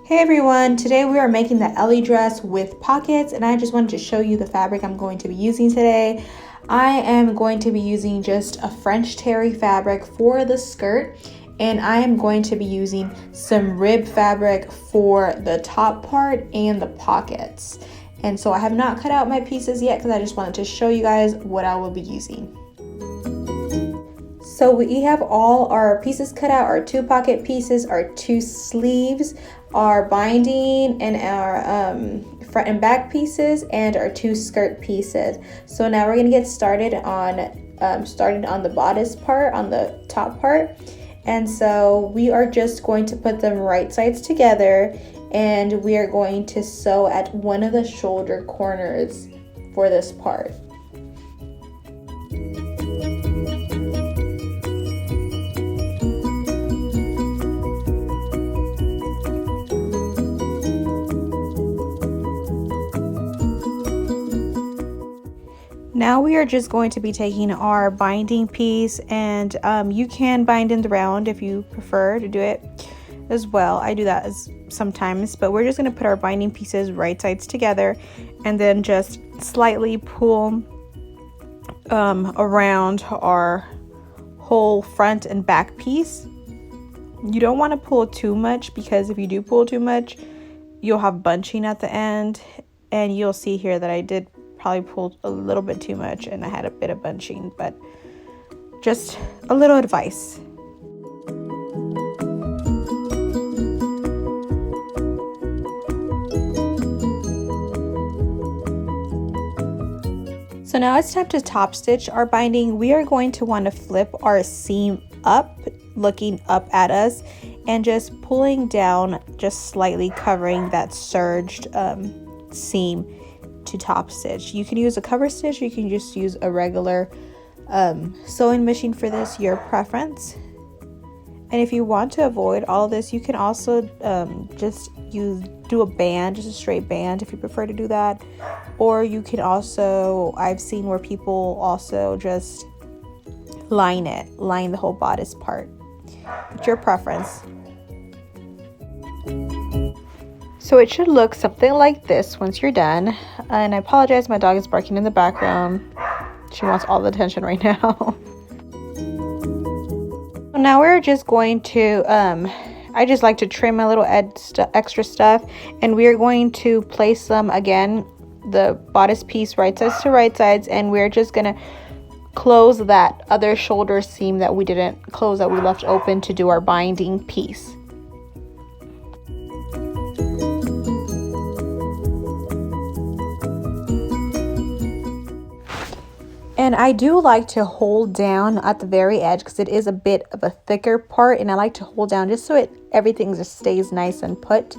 Hey everyone, today we are making the Ellie dress with pockets, and I just wanted to show you the fabric I'm going to be using today. I am going to be using just a French terry fabric for the skirt, and I am going to be using some rib fabric for the top part and the pockets. And so I have not cut out my pieces yet because I just wanted to show you guys what I will be using. So we have all our pieces cut out, our 2 pocket pieces, our 2 sleeves, our binding, and our front and back pieces, and our 2 skirt pieces. So now we're gonna get started on the bodice part, on the top part. And so we are just going to put them right sides together, and we are going to sew at one of the shoulder corners for this part. Now we are just going to be taking our binding piece, and you can bind in the round if you prefer to do it as well. I do that sometimes, but we're just going to put our binding pieces right sides together and then just slightly pull around our whole front and back piece. You don't want to pull too much, because if you do pull too much, you'll have bunching at the end, and you'll see here that I did probably pulled a little bit too much and I had a bit of bunching, but just a little advice. So now it's time to top stitch our binding. We are going to want to flip our seam up, looking up at us, and just pulling down, just slightly covering that surged seam to top stitch. You can use a cover stitch, or you can just use a regular sewing machine for this, your preference. And if you want to avoid all of this, you can also just do a band, just a straight band if you prefer to do that. Or you can also, I've seen where people also just line the whole bodice part. It's your preference. So it should look something like this once you're done. And I apologize, my dog is barking in the background. She wants all the attention right now. So now we're just going to, I just like to trim my little extra stuff. And we are going to place them again, the bodice piece right sides to right sides. And we're just going to close that other shoulder seam that we didn't close, that we left open to do our binding piece. And I do like to hold down at the very edge, because it is a bit of a thicker part, and I like to hold down just so everything just stays nice and put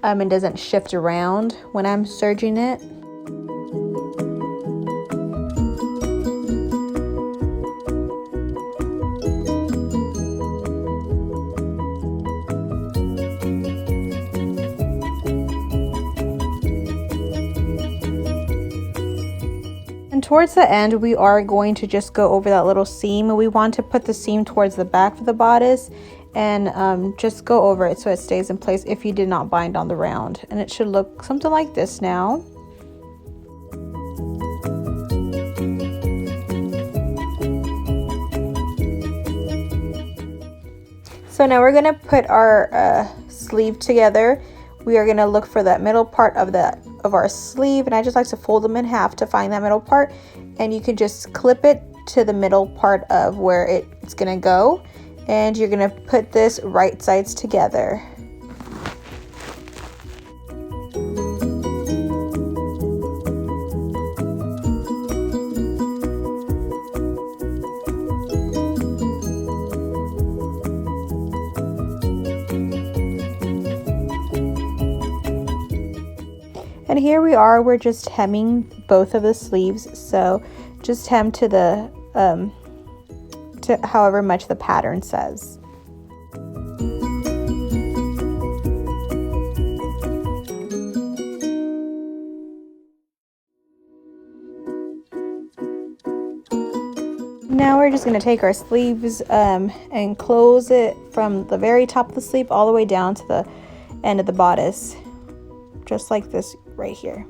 and doesn't shift around when I'm serging it. Towards the end, we are going to just go over that little seam. We want to put the seam towards the back of the bodice, and just go over it so it stays in place if you did not bind on the round. And it should look something like this now. So now we're going to put our sleeve together. We are going to look for that middle part of our sleeve, and I just like to fold them in half to find that middle part, and you can just clip it to the middle part of where it's going to go, and you're going to put this right sides together. And here we are, we're just hemming both of the sleeves. So just hem to the to however much the pattern says. Now we're just going to take our sleeves and close it from the very top of the sleeve all the way down to the end of the bodice, just like this right here.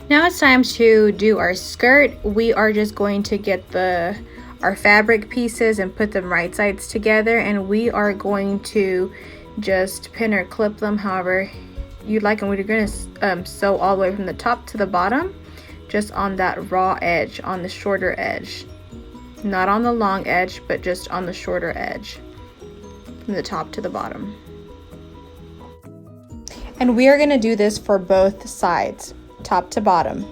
Now it's time to do our skirt. We are just going to get our fabric pieces and put them right sides together, and we are going to just pin or clip them however you'd like, and we're going to sew all the way from the top to the bottom, just on that raw edge, on the shorter edge, not on the long edge, but just on the shorter edge from the top to the bottom. And we are going to do this for both sides, top to bottom.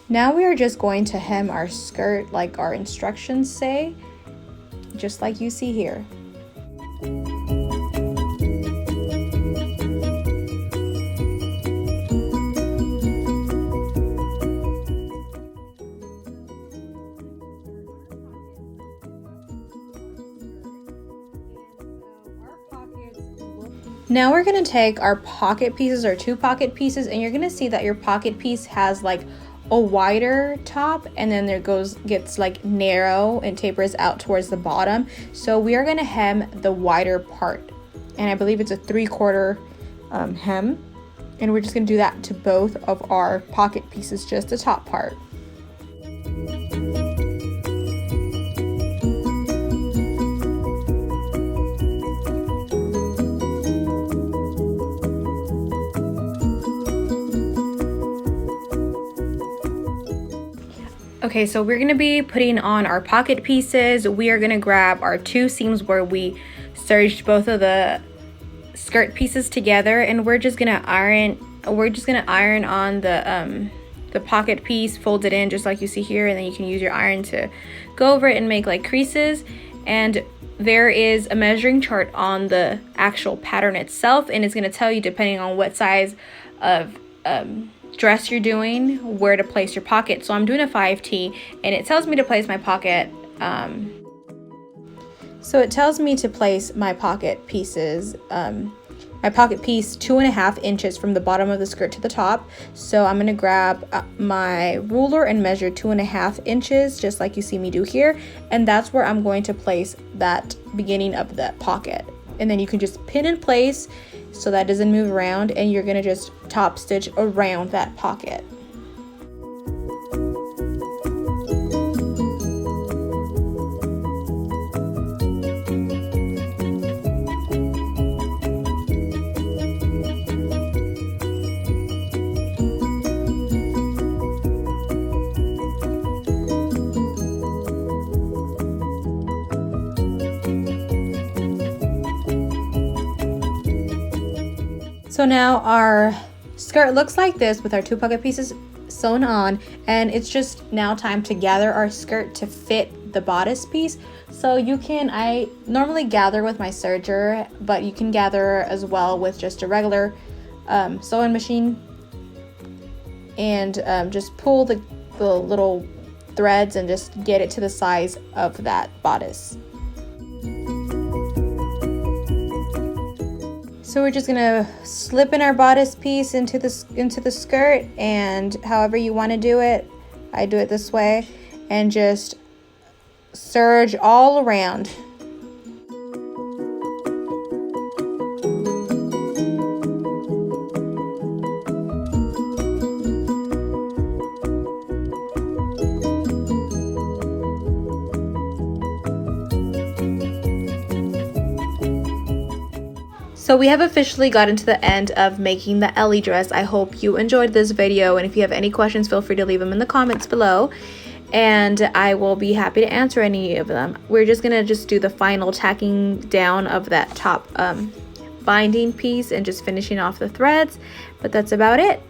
Now we are just going to hem our skirt like our instructions say, just like you see here. Now we're going to take our pocket pieces, or 2 pocket pieces, and you're going to see that your pocket piece has like a wider top, and then gets like narrow and tapers out towards the bottom. So we are going to hem the wider part, and I believe it's a 3/4 hem, and we're just going to do that to both of our pocket pieces, just the top part. Okay, so we're gonna be putting on our pocket pieces. We are gonna grab our 2 seams where we serged both of the skirt pieces together, and we're just gonna iron on the pocket piece, fold it in just like you see here, and then you can use your iron to go over it and make like creases. And there is a measuring chart on the actual pattern itself, and it's gonna tell you, depending on what size of dress you're doing, where to place your pocket. So I'm doing a 5T, and it tells me to place my pocket so it tells me to place my pocket pieces, my pocket piece 2.5 inches from the bottom of the skirt to the top. So I'm going to grab my ruler and measure 2.5 inches, just like you see me do here, and that's where I'm going to place that beginning of that pocket. And then you can just pin in place so that doesn't move around, and you're gonna just top stitch around that pocket. So now our skirt looks like this with our 2 pocket pieces sewn on, and it's just now time to gather our skirt to fit the bodice piece. So I normally gather with my serger, but you can gather as well with just a regular sewing machine, and just pull the little threads and just get it to the size of that bodice. So we're just gonna slip in our bodice piece into the skirt, and however you want to do it, I do it this way, and just serge all around. So we have officially gotten to the end of making the Ellie dress. I hope you enjoyed this video, and if you have any questions, feel free to leave them in the comments below, and I will be happy to answer any of them. We're just gonna do the final tacking down of that top binding piece and just finishing off the threads, but that's about it.